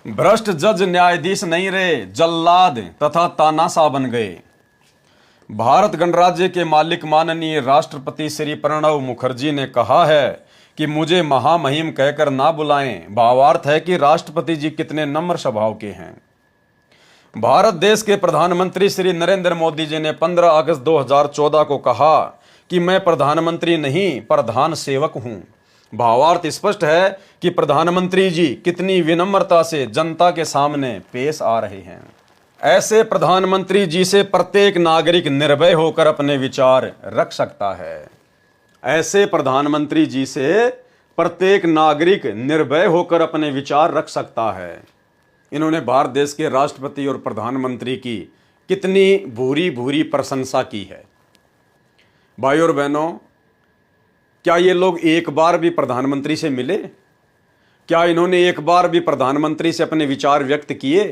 भ्रष्ट जज न्यायाधीश नहीं रहे, जल्लाद तथा तानाशाह बन गए। भारत गणराज्य के मालिक माननीय राष्ट्रपति श्री प्रणब मुखर्जी ने कहा है कि मुझे महामहिम कहकर ना बुलाएं। भावार्थ है कि राष्ट्रपति जी कितने नम्र स्वभाव के हैं। भारत देश के प्रधानमंत्री श्री नरेंद्र मोदी जी ने 15 अगस्त 2014 को कहा कि मैं प्रधानमंत्री नहीं, प्रधान सेवक हूं। भावार्थ स्पष्ट है कि प्रधानमंत्री जी कितनी विनम्रता से जनता के सामने पेश आ रहे हैं। ऐसे प्रधानमंत्री जी से प्रत्येक नागरिक निर्भय होकर अपने विचार रख सकता है। ऐसे प्रधानमंत्री जी से प्रत्येक नागरिक निर्भय होकर अपने विचार रख सकता है। इन्होंने भारत देश के राष्ट्रपति और प्रधानमंत्री की कितनी भूरी भूरी प्रशंसा की है। भाई और बहनों, क्या ये लोग एक बार भी प्रधानमंत्री से मिले? क्या इन्होंने एक बार भी प्रधानमंत्री से अपने विचार व्यक्त किए?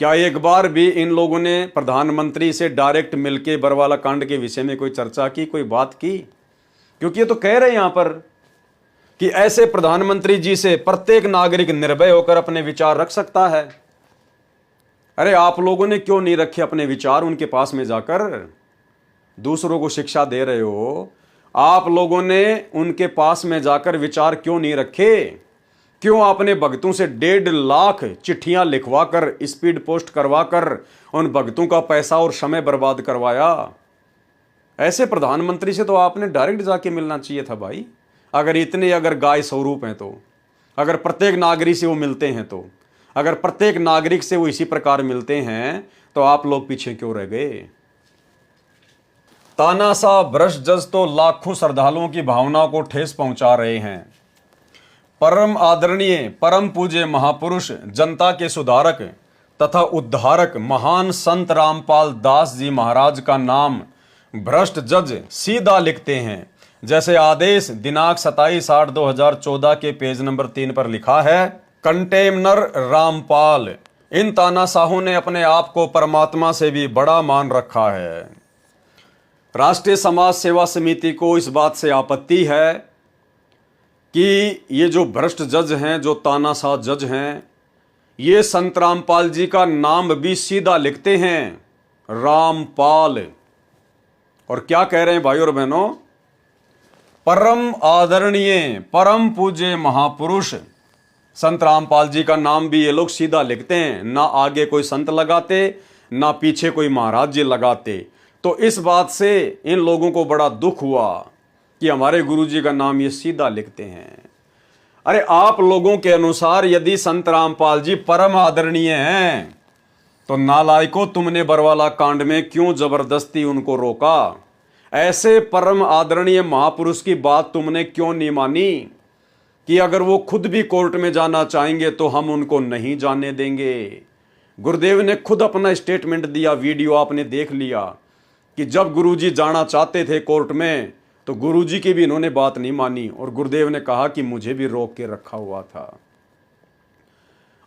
क्या एक बार भी इन लोगों ने प्रधानमंत्री से डायरेक्ट मिलके बरवाला कांड के विषय में कोई चर्चा की, कोई बात की? क्योंकि ये तो कह रहे हैं यहां पर कि ऐसे प्रधानमंत्री जी से प्रत्येक नागरिक निर्भय होकर अपने विचार रख सकता है। अरे आप लोगों ने क्यों नहीं रखे अपने विचार उनके पास में जाकर? दूसरों को शिक्षा दे रहे हो, आप लोगों ने उनके पास में जाकर विचार क्यों नहीं रखे? क्यों आपने भक्तों से 1.5 लाख चिट्ठियां लिखवाकर, स्पीड पोस्ट करवाकर उन भक्तों का पैसा और समय बर्बाद करवाया? ऐसे प्रधानमंत्री से तो आपने डायरेक्ट जाके मिलना चाहिए था भाई। अगर गाय स्वरूप हैं तो, अगर प्रत्येक नागरिक से वो मिलते हैं तो, अगर प्रत्येक नागरिक से वो इसी प्रकार मिलते हैं तो आप लोग पीछे क्यों रह गए? तानाशाह भ्रष्ट जज तो लाखों श्रद्धालुओं की भावनाओं को ठेस पहुंचा रहे हैं। परम आदरणीय, परम पूज्य महापुरुष, जनता के सुधारक तथा उद्धारक महान संत रामपाल दास जी महाराज का नाम भ्रष्ट जज सीधा लिखते हैं। जैसे आदेश दिनांक 27/8/2014 के पेज नंबर 3 पर लिखा है, कंटेमनर रामपाल। इन तानाशाहों ने अपने आप को परमात्मा से भी बड़ा मान रखा है। राष्ट्रीय समाज सेवा समिति को इस बात से आपत्ति है कि ये जो भ्रष्ट जज हैं, जो तानाशाह जज हैं, ये संत रामपाल जी का नाम भी सीधा लिखते हैं, रामपाल। और क्या कह रहे हैं भाई और बहनों? परम आदरणीय, परम पूज्य महापुरुष संत रामपाल जी का नाम भी ये लोग सीधा लिखते हैं, ना आगे कोई संत लगाते, ना पीछे कोई महाराज जी लगाते। तो इस बात से इन लोगों को बड़ा दुख हुआ कि हमारे गुरुजी का नाम ये सीधा लिखते हैं। अरे आप लोगों के अनुसार यदि संत रामपाल जी परम आदरणीय हैं तो नालायकों, तुमने बरवाला कांड में क्यों जबरदस्ती उनको रोका? ऐसे परम आदरणीय महापुरुष की बात तुमने क्यों नहीं मानी कि अगर वो खुद भी कोर्ट में जाना चाहेंगे तो हम उनको नहीं जाने देंगे? गुरुदेव ने खुद अपना स्टेटमेंट दिया, वीडियो आपने देख लिया कि जब गुरुजी जाना चाहते थे कोर्ट में तो गुरुजी की भी इन्होंने बात नहीं मानी और गुरुदेव ने कहा कि मुझे भी रोक के रखा हुआ था।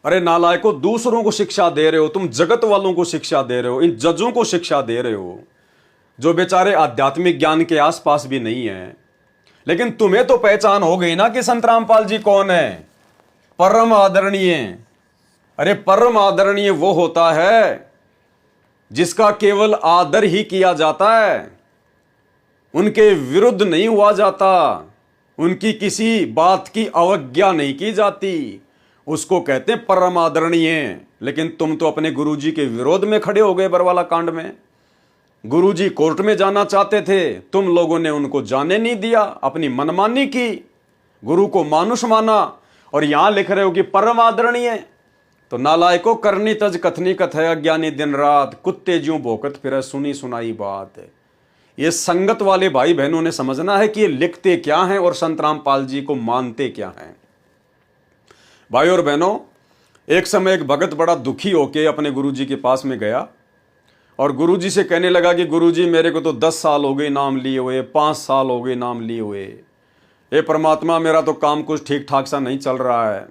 अरे नालायकों, दूसरों को शिक्षा दे रहे हो तुम, जगत वालों को शिक्षा दे रहे हो, इन जजों को शिक्षा दे रहे हो जो बेचारे आध्यात्मिक ज्ञान के आसपास भी नहीं है। लेकिन तुम्हें तो पहचान हो गई ना कि संत रामपाल जी कौन है, परम आदरणीय। अरे परम आदरणीय वो होता है जिसका केवल आदर ही किया जाता है, उनके विरुद्ध नहीं हुआ जाता, उनकी किसी बात की अवज्ञा नहीं की जाती, उसको कहते हैं परम आदरणीय। लेकिन तुम तो अपने गुरुजी के विरोध में खड़े हो गए बरवाला कांड में। गुरुजी कोर्ट में जाना चाहते थे, तुम लोगों ने उनको जाने नहीं दिया, अपनी मनमानी की, गुरु को मानुष माना और यहां लिख रहे हो कि परम आदरणीय। तो नालायकों, करनी तज कथनी कथय, अज्ञानी दिन रात, कुत्ते ज्यों भौंकत फिरे, सुनी सुनाई बात। ये संगत वाले भाई बहनों ने समझना है कि ये लिखते क्या हैं और संत रामपाल जी को मानते क्या हैं। भाई और बहनों, एक समय एक भगत बड़ा दुखी होके अपने गुरुजी के पास में गया और गुरुजी से कहने लगा कि गुरुजी, मेरे को तो 10 साल हो गए नाम लिए हुए, 5 साल हो गए नाम लिए हुए। हे परमात्मा, मेरा तो काम कुछ ठीक ठाक सा नहीं चल रहा है।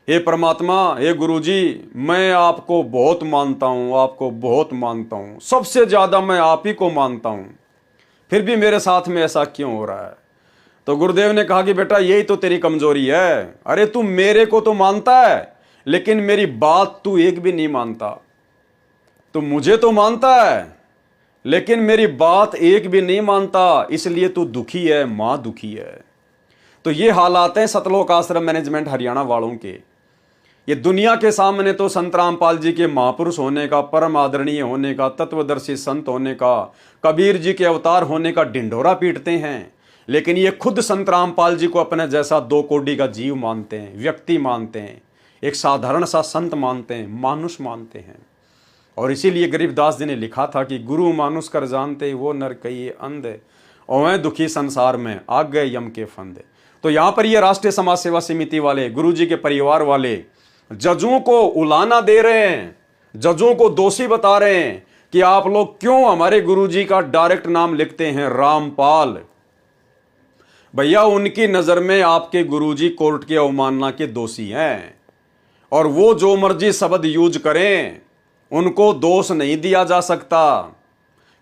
हे परमात्मा, हे गुरुजी, मैं आपको बहुत मानता हूँ, आपको बहुत मानता हूँ, सबसे ज़्यादा मैं आप ही को मानता हूँ, फिर भी मेरे साथ में ऐसा क्यों हो रहा है? तो गुरुदेव ने कहा कि बेटा, यही तो तेरी कमजोरी है। अरे तू मेरे को तो मानता है, लेकिन मेरी बात तू एक भी नहीं मानता। तू मुझे तो मानता है, लेकिन मेरी बात एक भी नहीं मानता, इसलिए तू दुखी है, मां दुखी है। तो ये हालात हैं सतलोक आश्रम मैनेजमेंट हरियाणा वालों के। ये दुनिया के सामने तो संत रामपाल जी के महापुरुष होने का, परम आदरणीय होने का, तत्वदर्शी संत होने का, कबीर जी के अवतार होने का ढिंढोरा पीटते हैं, लेकिन ये खुद संत रामपाल जी को अपने जैसा 2 कोड़ी का जीव मानते हैं, व्यक्ति मानते हैं, एक साधारण सा संत मानते हैं, मानुष मानते हैं। और इसीलिए गरीबदास जी ने लिखा था कि गुरु मानुष कर जानते वो नर कई अंधे, और दुखी संसार में आ गए यम के फंदे। तो यहाँ पर ये राष्ट्रीय समाज सेवा समिति वाले, गुरु जी के परिवार वाले जजों को उलाना दे रहे हैं, जजों को दोषी बता रहे हैं कि आप लोग क्यों हमारे गुरु जी का डायरेक्ट नाम लिखते हैं रामपाल। भैया, उनकी नजर में आपके गुरुजी कोर्ट की अवमानना के दोषी हैं, और वो जो मर्जी शब्द यूज करें उनको दोष नहीं दिया जा सकता,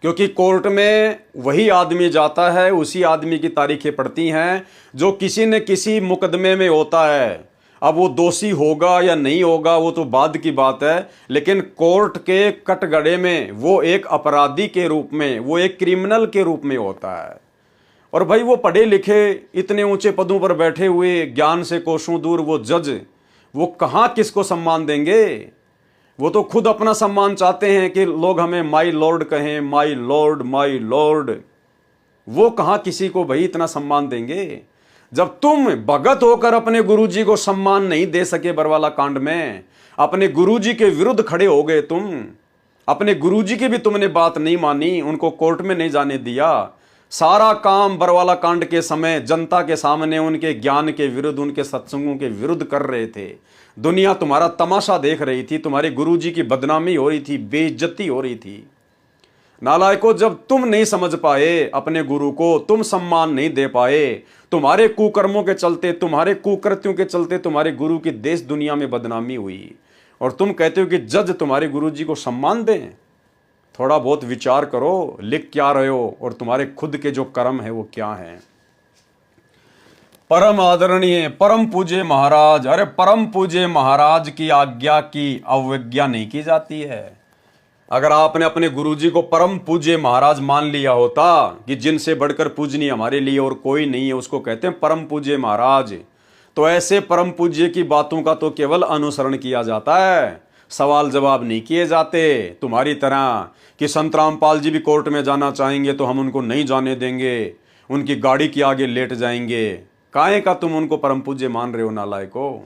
क्योंकि कोर्ट में वही आदमी जाता है, उसी आदमी की तारीखें पड़ती हैं जो किसी न किसी मुकदमे में होता है। अब वो दोषी होगा या नहीं होगा वो तो बाद की बात है, लेकिन कोर्ट के कटघरे में वो एक अपराधी के रूप में, वो एक क्रिमिनल के रूप में होता है। और भाई, वो पढ़े लिखे, इतने ऊंचे पदों पर बैठे हुए, ज्ञान से कोसों दूर वो जज, वो कहाँ किसको सम्मान देंगे? वो तो खुद अपना सम्मान चाहते हैं कि लोग हमें माई लॉर्ड कहें, माई लॉर्ड, माई लॉर्ड। वो कहाँ किसी को भाई इतना सम्मान देंगे? जब तुम भगत होकर अपने गुरुजी को सम्मान नहीं दे सके बरवाला कांड में, अपने गुरुजी के विरुद्ध खड़े हो गए तुम, अपने गुरुजी की भी तुमने बात नहीं मानी, उनको कोर्ट में नहीं जाने दिया। सारा काम बरवाला कांड के समय जनता के सामने उनके ज्ञान के विरुद्ध, उनके सत्संगों के विरुद्ध कर रहे थे। दुनिया तुम्हारा तमाशा देख रही थी, तुम्हारे गुरुजी की बदनामी हो रही थी, बेइज्जती हो रही थी। नालायकों, जब तुम नहीं समझ पाए अपने गुरु को, तुम सम्मान नहीं दे पाए, तुम्हारे कुकर्मों के चलते, तुम्हारे कुकृत्यों के चलते तुम्हारे गुरु की देश दुनिया में बदनामी हुई, और तुम कहते हो कि जज तुम्हारे गुरुजी को सम्मान दें। थोड़ा बहुत विचार करो, लिख क्या रहे हो और तुम्हारे खुद के जो कर्म है वो क्या है। परम आदरणीय परम पूज्य महाराज, अरे परम पूज्य महाराज की आज्ञा की अवज्ञा नहीं की जाती है। अगर आपने अपने गुरुजी को परम पूज्य महाराज मान लिया होता कि जिनसे बढ़कर पूजनीय हमारे लिए और कोई नहीं है, उसको कहते हैं परम पूज्य महाराज, तो ऐसे परम पूज्य की बातों का तो केवल अनुसरण किया जाता है, सवाल जवाब नहीं किए जाते। तुम्हारी तरह कि संत रामपाल जी भी कोर्ट में जाना चाहेंगे तो हम उनको नहीं जाने देंगे, उनकी गाड़ी के आगे लेट जाएंगे। काहे का तुम उनको परम पूज्य मान रहे हो नालायको?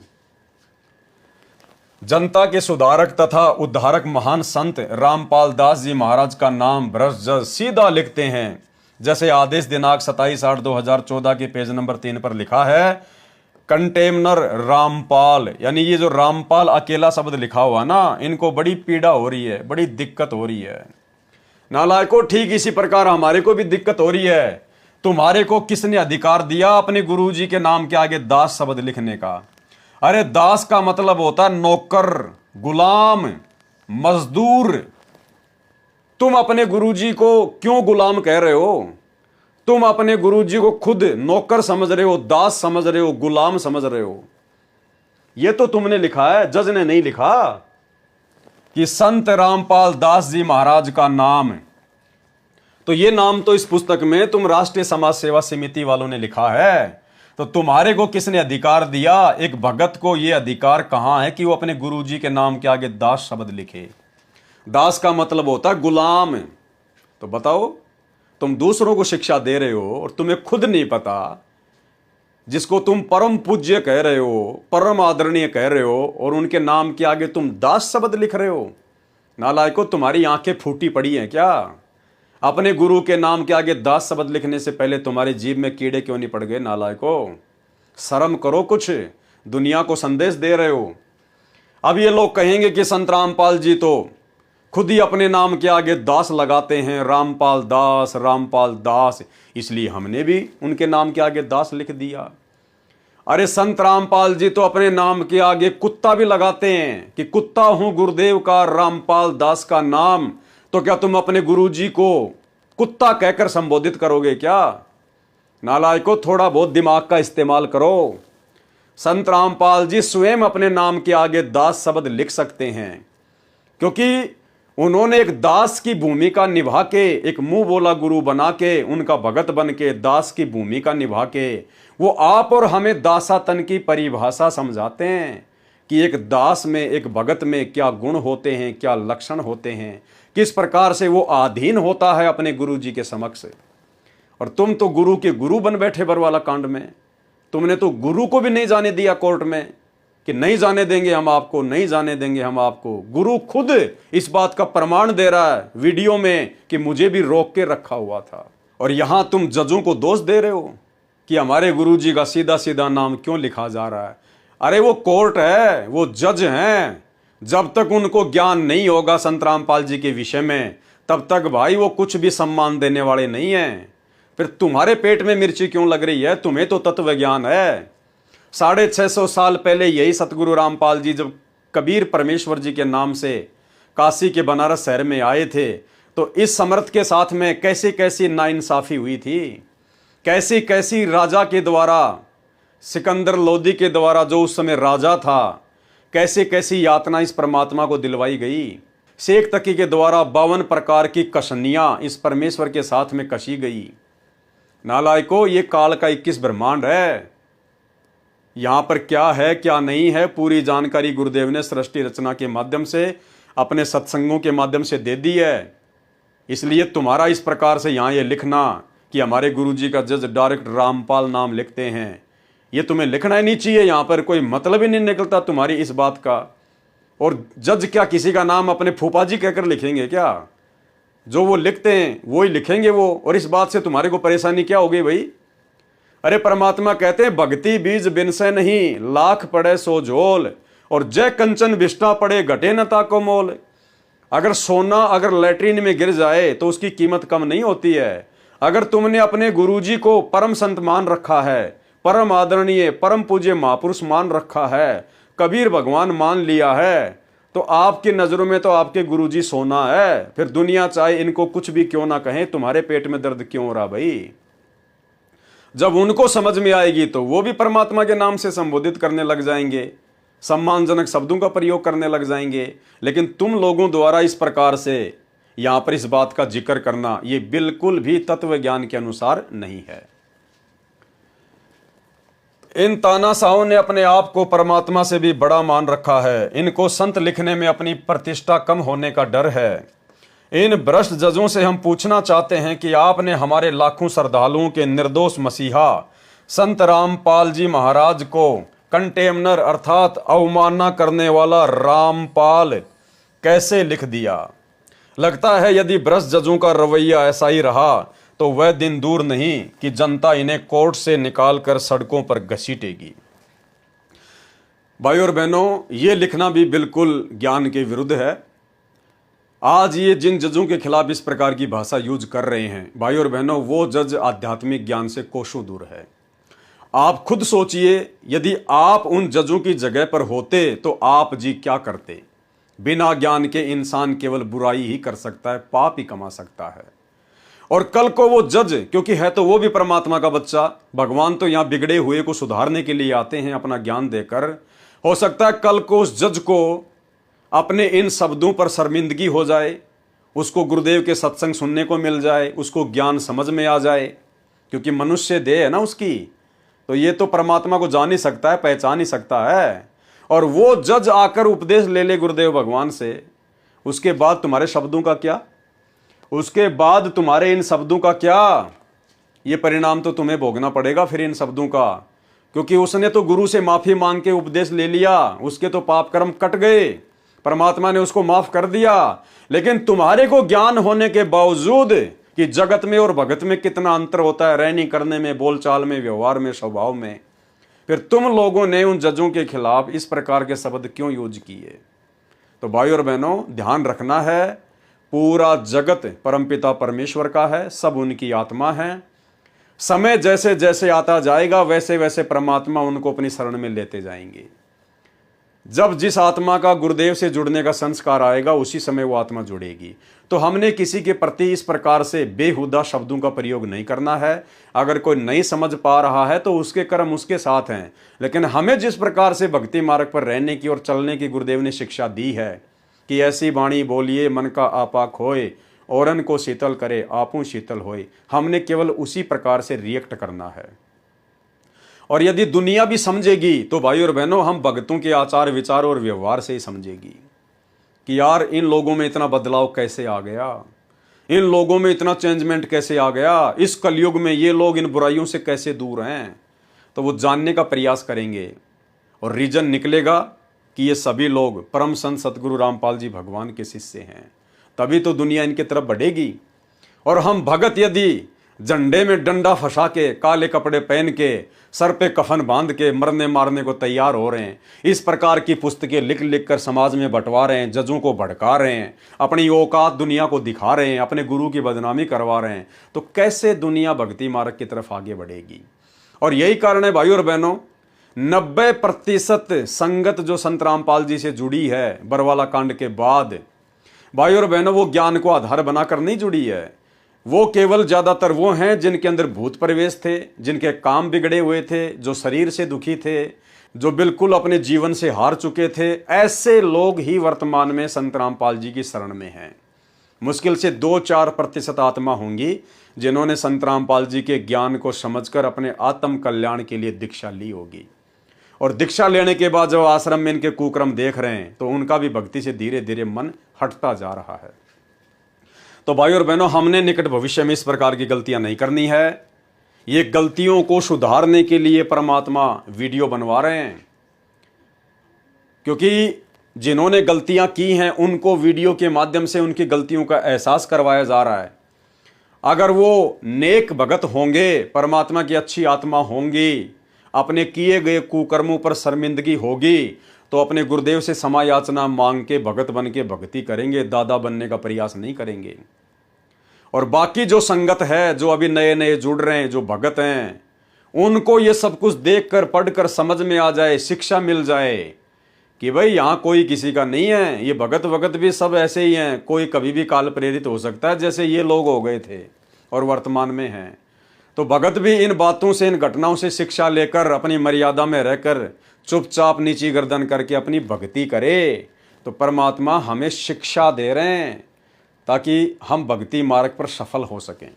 जनता के सुधारक तथा उद्धारक महान संत रामपाल दास जी महाराज का नाम भ्रष्ट जज सीधा लिखते हैं, जैसे आदेश दिनांक 27/8/2014 के पेज नंबर 3 पर लिखा है, कंटेमनर रामपाल। यानी ये जो रामपाल अकेला शब्द लिखा हुआ ना, इनको बड़ी पीड़ा हो रही है, बड़ी दिक्कत हो रही है। नालायको, ठीक इसी प्रकार हमारे को भी दिक्कत हो रही है। तुम्हारे को किसने अधिकार दिया अपने गुरुजी के नाम के आगे दास शब्द लिखने का? अरे दास का मतलब होता है नौकर, गुलाम, मजदूर। तुम अपने गुरुजी को क्यों गुलाम कह रहे हो? तुम अपने गुरुजी को खुद नौकर समझ रहे हो, दास समझ रहे हो, गुलाम समझ रहे हो। यह तो तुमने लिखा है, जज ने नहीं लिखा कि संत रामपाल दास जी महाराज का नाम। तो ये नाम तो इस पुस्तक में तुम राष्ट्रीय समाज सेवा समिति वालों ने लिखा है, तो तुम्हारे को किसने अधिकार दिया? एक भगत को यह अधिकार कहां है कि वो अपने गुरुजी के नाम के आगे दास शब्द लिखे? दास का मतलब होता है गुलाम। तो बताओ, तुम दूसरों को शिक्षा दे रहे हो और तुम्हें खुद नहीं पता, जिसको तुम परम पूज्य कह रहे हो, परम आदरणीय कह रहे हो, और उनके नाम के आगे तुम दास शब्द लिख रहे हो। नालायकों, तुम्हारी आंखें फूटी पड़ी हैं क्या? अपने गुरु के नाम के आगे दास शब्द लिखने से पहले तुम्हारी जीभ में कीड़े क्यों नहीं पड़ गए? नालायकों, शर्म करो, कुछ दुनिया को संदेश दे रहे हो। अब ये लोग कहेंगे कि संत रामपाल जी तो खुद ही अपने नाम के आगे दास लगाते हैं, रामपाल दास, रामपाल दास, इसलिए हमने भी उनके नाम के आगे दास लिख दिया। अरे संत रामपाल जी तो अपने नाम के आगे कुत्ता भी लगाते हैं कि कुत्ता हूं गुरुदेव का रामपाल दास का नाम। तो क्या तुम अपने गुरुजी को कुत्ता कहकर संबोधित करोगे क्या? नालायकों, थोड़ा बहुत दिमाग का इस्तेमाल करो। संत रामपाल जी स्वयं अपने नाम के आगे दास शब्द लिख सकते हैं, क्योंकि उन्होंने एक दास की भूमिका निभा के, एक मुंह बोला गुरु बना के, उनका भगत बन के दास की भूमिका निभा के वो आप और हमें दासातन की परिभाषा समझाते हैं कि एक दास में, एक भगत में क्या गुण होते हैं, क्या लक्षण होते हैं, किस प्रकार से वो अधीन होता है अपने गुरु जी के समक्ष। और तुम तो गुरु के गुरु बन बैठे बरवाला कांड में। तुमने तो गुरु को भी नहीं जाने दिया कोर्ट में कि नहीं जाने देंगे हम आपको, नहीं जाने देंगे हम आपको। गुरु खुद इस बात का प्रमाण दे रहा है वीडियो में कि मुझे भी रोक के रखा हुआ था। और यहां तुम जजों को दोष दे रहे हो कि हमारे गुरु जी का सीधा सीधा नाम क्यों लिखा जा रहा है। अरे वो कोर्ट है, वो जज हैं। जब तक उनको ज्ञान नहीं होगा संत रामपाल जी के विषय में, तब तक भाई वो कुछ भी सम्मान देने वाले नहीं हैं। फिर तुम्हारे पेट में मिर्ची क्यों लग रही है? तुम्हें तो तत्व ज्ञान है। 650 साल पहले यही सतगुरु रामपाल जी जब कबीर परमेश्वर जी के नाम से काशी के बनारस शहर में आए थे, तो इस समर्थ के साथ में कैसी कैसी नाइंसाफी हुई थी, कैसी कैसी राजा के द्वारा, सिकंदर लोदी के द्वारा जो उस समय राजा था, कैसी कैसी यातना इस परमात्मा को दिलवाई गई। शेख तकी के द्वारा 52 प्रकार की कसनियां इस परमेश्वर के साथ में कसी गई। नालायको, ये काल का 21 ब्रह्मांड है। यहां पर क्या है क्या नहीं है पूरी जानकारी गुरुदेव ने सृष्टि रचना के माध्यम से, अपने सत्संगों के माध्यम से दे दी है। इसलिए तुम्हारा इस प्रकार से यहां ये लिखना कि हमारे गुरुजी का जज डायरेक्ट रामपाल नाम लिखते हैं, ये तुम्हें लिखना ही नहीं चाहिए। यहां पर कोई मतलब ही नहीं निकलता तुम्हारी इस बात का। और जज क्या किसी का नाम अपने फूफा जी कहकर लिखेंगे क्या? जो वो लिखते हैं वो ही लिखेंगे वो। और इस बात से तुम्हारे को परेशानी क्या हो गई भाई? अरे परमात्मा कहते हैं भक्ति बीज बिन से नहीं, लाख पड़े सो झोल, और जय कंचन विष्टा पड़े घटे न ताको मोल। अगर सोना अगर लैट्रिन में गिर जाए तो उसकी कीमत कम नहीं होती है। अगर तुमने अपने गुरुजी को परम संत मान रखा है, परम आदरणीय परम पूज्य महापुरुष मान रखा है, कबीर भगवान मान लिया है, तो आपकी नजरों में तो आपके गुरुजी सोना है। फिर दुनिया चाहे इनको कुछ भी क्यों ना कहे, तुम्हारे पेट में दर्द क्यों हो रहा भाई? जब उनको समझ में आएगी तो वो भी परमात्मा के नाम से संबोधित करने लग जाएंगे, सम्मानजनक शब्दों का प्रयोग करने लग जाएंगे। लेकिन तुम लोगों द्वारा इस प्रकार से यहां पर इस बात का जिक्र करना, ये बिल्कुल भी तत्व ज्ञान के अनुसार नहीं है। इन तानाशाहों ने अपने आप को परमात्मा से भी बड़ा मान रखा है। इनको संत लिखने में अपनी प्रतिष्ठा कम होने का डर है। इन भ्रष्ट जजों से हम पूछना चाहते हैं कि आपने हमारे लाखों श्रद्धालुओं के निर्दोष मसीहा संत रामपाल जी महाराज को कंटेमनर अर्थात अवमानना करने वाला रामपाल कैसे लिख दिया? लगता है यदि भ्रष्ट जजों का रवैया ऐसा ही रहा तो वह दिन दूर नहीं कि जनता इन्हें कोर्ट से निकालकर सड़कों पर घसीटेगी। भाई और बहनों, ये लिखना भी बिल्कुल ज्ञान के विरुद्ध है। आज ये जिन जजों के खिलाफ इस प्रकार की भाषा यूज कर रहे हैं, भाई और बहनों, वो जज आध्यात्मिक ज्ञान से कोसों दूर है। आप खुद सोचिए, यदि आप उन जजों की जगह पर होते तो आप जी क्या करते? बिना ज्ञान के इंसान केवल बुराई ही कर सकता है, पाप ही कमा सकता है। और कल को वो जज, क्योंकि है तो वो भी परमात्मा का बच्चा, भगवान तो यहां बिगड़े हुए को सुधारने के लिए आते हैं अपना ज्ञान देकर। हो सकता है कल को उस जज को अपने इन शब्दों पर शर्मिंदगी हो जाए, उसको गुरुदेव के सत्संग सुनने को मिल जाए, उसको ज्ञान समझ में आ जाए, क्योंकि मनुष्य देह है ना उसकी, तो ये तो परमात्मा को जान ही सकता है, पहचान ही सकता है। और वो जज आकर उपदेश ले ले गुरुदेव भगवान से, उसके बाद तुम्हारे शब्दों का क्या? उसके बाद तुम्हारे इन शब्दों का क्या? ये परिणाम तो तुम्हें भोगना पड़ेगा फिर इन शब्दों का, क्योंकि उसने तो गुरु से माफी मांग के उपदेश ले लिया, उसके तो पाप कर्म कट गए, परमात्मा ने उसको माफ कर दिया। लेकिन तुम्हारे को ज्ञान होने के बावजूद कि जगत में और भगत में कितना अंतर होता है, रहनी करने में, बोलचाल में, व्यवहार में, स्वभाव में, फिर तुम लोगों ने उन जजों के खिलाफ इस प्रकार के शब्द क्यों यूज किए? तो भाई और बहनों, ध्यान रखना है, पूरा जगत परमपिता परमेश्वर का है, सब उनकी आत्मा है। समय जैसे जैसे आता जाएगा वैसे वैसे परमात्मा उनको अपनी शरण में लेते जाएंगे। जब जिस आत्मा का गुरुदेव से जुड़ने का संस्कार आएगा उसी समय वो आत्मा जुड़ेगी। तो हमने किसी के प्रति इस प्रकार से बेहुदा शब्दों का प्रयोग नहीं करना है। अगर कोई नहीं समझ पा रहा है तो उसके कर्म उसके साथ हैं, लेकिन हमें जिस प्रकार से भक्ति मार्ग पर रहने की और चलने की गुरुदेव ने शिक्षा दी है कि ऐसी वाणी बोलिए मन का आपा खोए, औरन को शीतल करे आपू शीतल होए, हमने केवल उसी प्रकार से रिएक्ट करना है। और यदि दुनिया भी समझेगी तो भाई और बहनों हम भक्तों के आचार विचार और व्यवहार से ही समझेगी कि यार इन लोगों में इतना बदलाव कैसे आ गया, इन लोगों में इतना चेंजमेंट कैसे आ गया, इस कलयुग में ये लोग इन बुराइयों से कैसे दूर हैं। तो वो जानने का प्रयास करेंगे और रीजन निकलेगा कि ये सभी लोग परम संत सतगुरु रामपाल जी भगवान के शिष्य हैं। तभी तो दुनिया इनकी तरफ बढ़ेगी। और हम भगत यदि झंडे में डंडा फंसा के, काले कपड़े पहन के, सर पे कफन बांध के मरने मारने को तैयार हो रहे हैं, इस प्रकार की पुस्तकें लिख लिख कर समाज में बंटवा रहे हैं, जजों को भड़का रहे हैं, अपनी औकात दुनिया को दिखा रहे हैं, अपने गुरु की बदनामी करवा रहे हैं, तो कैसे दुनिया भक्ति मार्ग की तरफ आगे बढ़ेगी। और यही कारण है भाई और बहनों, 90% संगत जो संत रामपाल जी से जुड़ी है बरवाला कांड के बाद, भाई और बहनों वो ज्ञान को आधार बनाकर नहीं जुड़ी है। वो केवल ज्यादातर वो हैं जिनके अंदर भूत प्रवेश थे, जिनके काम बिगड़े हुए थे, जो शरीर से दुखी थे, जो बिल्कुल अपने जीवन से हार चुके थे। ऐसे लोग ही वर्तमान में संत रामपाल जी की शरण में हैं। मुश्किल से 2-4% आत्मा होंगी जिन्होंने संत रामपाल जी के ज्ञान को समझकर अपने आत्म कल्याण के लिए दीक्षा ली होगी। और दीक्षा लेने के बाद जब आश्रम में इनके कुक्रम देख रहे हैं तो उनका भी भक्ति से धीरे धीरे मन हटता जा रहा है। तो भाई और बहनों, हमने निकट भविष्य में इस प्रकार की गलतियां नहीं करनी है। ये गलतियों को सुधारने के लिए परमात्मा वीडियो बनवा रहे हैं, क्योंकि जिन्होंने गलतियां की हैं उनको वीडियो के माध्यम से उनकी गलतियों का एहसास करवाया जा रहा है। अगर वो नेक भगत होंगे, परमात्मा की अच्छी आत्मा होंगी, अपने किए गए कुकर्मों पर शर्मिंदगी होगी, तो अपने गुरुदेव से क्षमा याचना मांग के भगत बन के भक्ति करेंगे, दादा बनने का प्रयास नहीं करेंगे। और बाकी जो संगत है, जो अभी नए नए जुड़ रहे हैं, जो भगत हैं, उनको ये सब कुछ देखकर पढ़कर समझ में आ जाए, शिक्षा मिल जाए कि भाई यहाँ कोई किसी का नहीं है, ये भगत भगत भी सब ऐसे ही हैं, कोई कभी भी काल प्रेरित हो सकता है जैसे ये लोग हो गए थे और वर्तमान में हैं। तो भगत भी इन बातों से, इन घटनाओं से शिक्षा लेकर अपनी मर्यादा में रहकर चुपचाप नीची गर्दन करके अपनी भक्ति करे। तो परमात्मा हमें शिक्षा दे रहे हैं ताकि हम भक्ति मार्ग पर सफल हो सकें।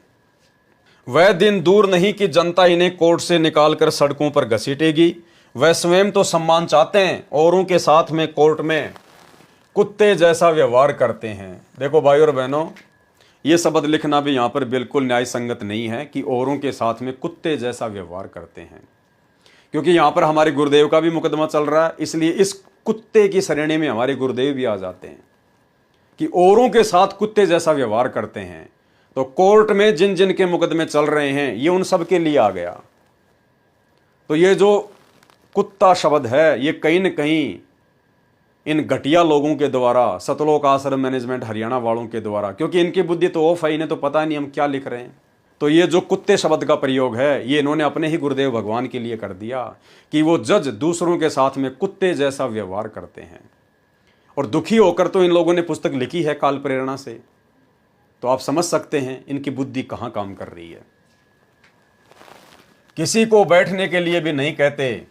वह दिन दूर नहीं कि जनता इन्हें कोर्ट से निकालकर सड़कों पर घसीटेगी। वह स्वयं तो सम्मान चाहते हैं, औरों के साथ में कोर्ट में कुत्ते जैसा व्यवहार करते हैं। देखो भाई और बहनों, ये शब्द लिखना भी यहाँ पर बिल्कुल न्याय संगत नहीं है कि औरों के साथ में कुत्ते जैसा व्यवहार करते हैं, क्योंकि यहाँ पर हमारे गुरुदेव का भी मुकदमा चल रहा है। इसलिए इस कुत्ते की श्रेणी में हमारे गुरुदेव भी आ जाते हैं कि औरों के साथ कुत्ते जैसा व्यवहार करते हैं। तो कोर्ट में जिन जिन के मुकदमे चल रहे हैं ये उन सब के लिए आ गया। तो ये जो कुत्ता शब्द है ये कहीं न कहीं इन घटिया लोगों के द्वारा, सतलोक आश्रम मैनेजमेंट हरियाणा वालों के द्वारा, क्योंकि इनकी बुद्धि तो ऑफ है, इन्हें तो पता नहीं हम क्या लिख रहे हैं। तो ये जो कुत्ते शब्द का प्रयोग है ये इन्होंने अपने ही गुरुदेव भगवान के लिए कर दिया कि वो जज दूसरों के साथ में कुत्ते जैसा व्यवहार करते हैं। और दुखी होकर तो इन लोगों ने पुस्तक लिखी है काल प्रेरणा से। तो आप समझ सकते हैं इनकी बुद्धि कहाँ काम कर रही है। किसी को बैठने के लिए भी नहीं कहते,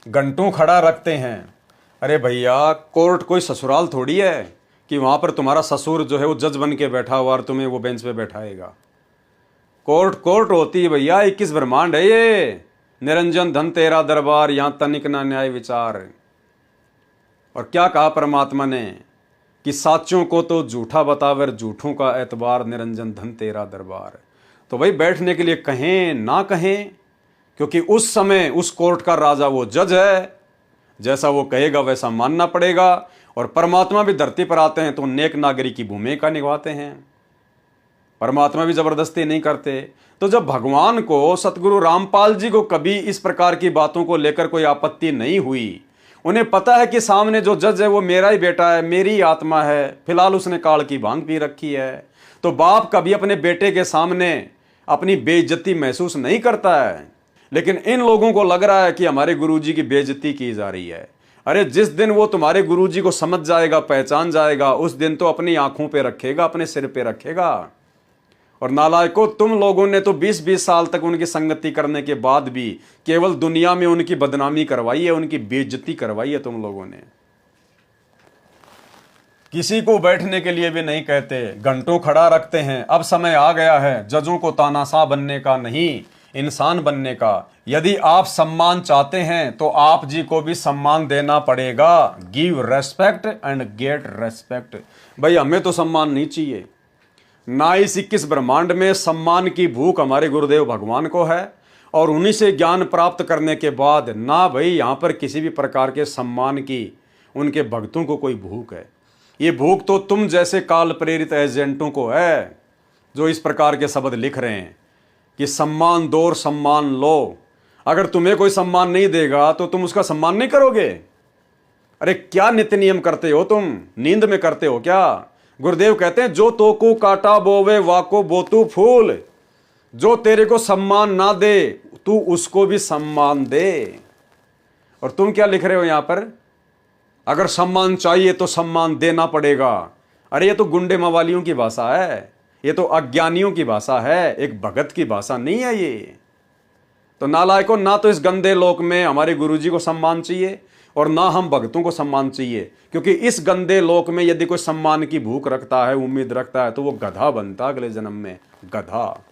घंटों खड़ा रखते हैं। अरे भैया, कोर्ट कोई ससुराल थोड़ी है कि वहाँ पर तुम्हारा ससुर जो है वो जज बन के बैठा हुआ और तुम्हें वो बेंच पे बैठाएगा। कोर्ट कोर्ट होती है भैया, 21 ब्रह्मांड है ये। निरंजन धन तेरा दरबार, यहाँ तनिक ना न्याय विचार। और क्या कहा परमात्मा ने कि साचों को तो झूठा बतावर, झूठों का एतबार, निरंजन धन तेरा दरबार। तो भाई बैठने के लिए कहें ना कहें, क्योंकि उस समय उस कोर्ट का राजा वो जज है, जैसा वो कहेगा वैसा मानना पड़ेगा। और परमात्मा भी धरती पर आते हैं तो नेक नागरिक की भूमिका निभाते हैं। परमात्मा भी जबरदस्ती नहीं करते। तो जब भगवान को, सतगुरु रामपाल जी को कभी इस प्रकार की बातों को लेकर कोई आपत्ति नहीं हुई, उन्हें पता है कि सामने जो जज है वो मेरा ही बेटा है, मेरी आत्मा है, फिलहाल उसने काल की भांग पी रखी है, तो बाप कभी अपने बेटे के सामने अपनी बेइज्जती महसूस नहीं करता है। लेकिन इन लोगों को लग रहा है कि हमारे गुरुजी की बेइज्जती की जा रही है। अरे जिस दिन वो तुम्हारे गुरुजी को समझ जाएगा, पहचान जाएगा, उस दिन तो अपनी आंखों पे रखेगा, अपने सिर पे रखेगा। और नालायकों, तुम लोगों ने तो 20-20 साल तक उनकी संगति करने के बाद भी केवल दुनिया में उनकी बदनामी करवाई है, उनकी बेइज्जती करवाई है तुम लोगों ने। किसी को बैठने के लिए भी नहीं कहते, घंटों खड़ा रखते हैं। अब समय आ गया है जजों को तानाशाह बनने का, नहीं इंसान बनने का। यदि आप सम्मान चाहते हैं तो आप जी को भी सम्मान देना पड़ेगा। Give respect and get respect. भाई हमें तो सम्मान नहीं चाहिए, ना इस 21 ब्रह्मांड में सम्मान की भूख हमारे गुरुदेव भगवान को है, और उन्हीं से ज्ञान प्राप्त करने के बाद ना भाई यहाँ पर किसी भी प्रकार के सम्मान की उनके भक्तों को कोई भूख है। ये भूख तो तुम जैसे काल प्रेरित एजेंटों को है, जो इस प्रकार के शब्द लिख रहे हैं कि सम्मान दो और सम्मान लो। अगर तुम्हें कोई सम्मान नहीं देगा तो तुम उसका सम्मान नहीं करोगे। अरे क्या नित्य नियम करते हो तुम, नींद में करते हो क्या? गुरुदेव कहते हैं जो तो को काटा बोवे वाको बोतू फूल। जो तेरे को सम्मान ना दे तू उसको भी सम्मान दे। और तुम क्या लिख रहे हो यहां पर? अगर सम्मान चाहिए तो सम्मान देना पड़ेगा। अरे ये तो गुंडे मवालियों की भाषा है, ये तो अज्ञानियों की भाषा है, एक भगत की भाषा नहीं है ये। तो नालायकों, ना तो इस गंदे लोक में हमारे गुरुजी को सम्मान चाहिए और ना हम भक्तों को सम्मान चाहिए, क्योंकि इस गंदे लोक में यदि कोई सम्मान की भूख रखता है, उम्मीद रखता है, तो वो गधा बनता अगले जन्म में, गधा।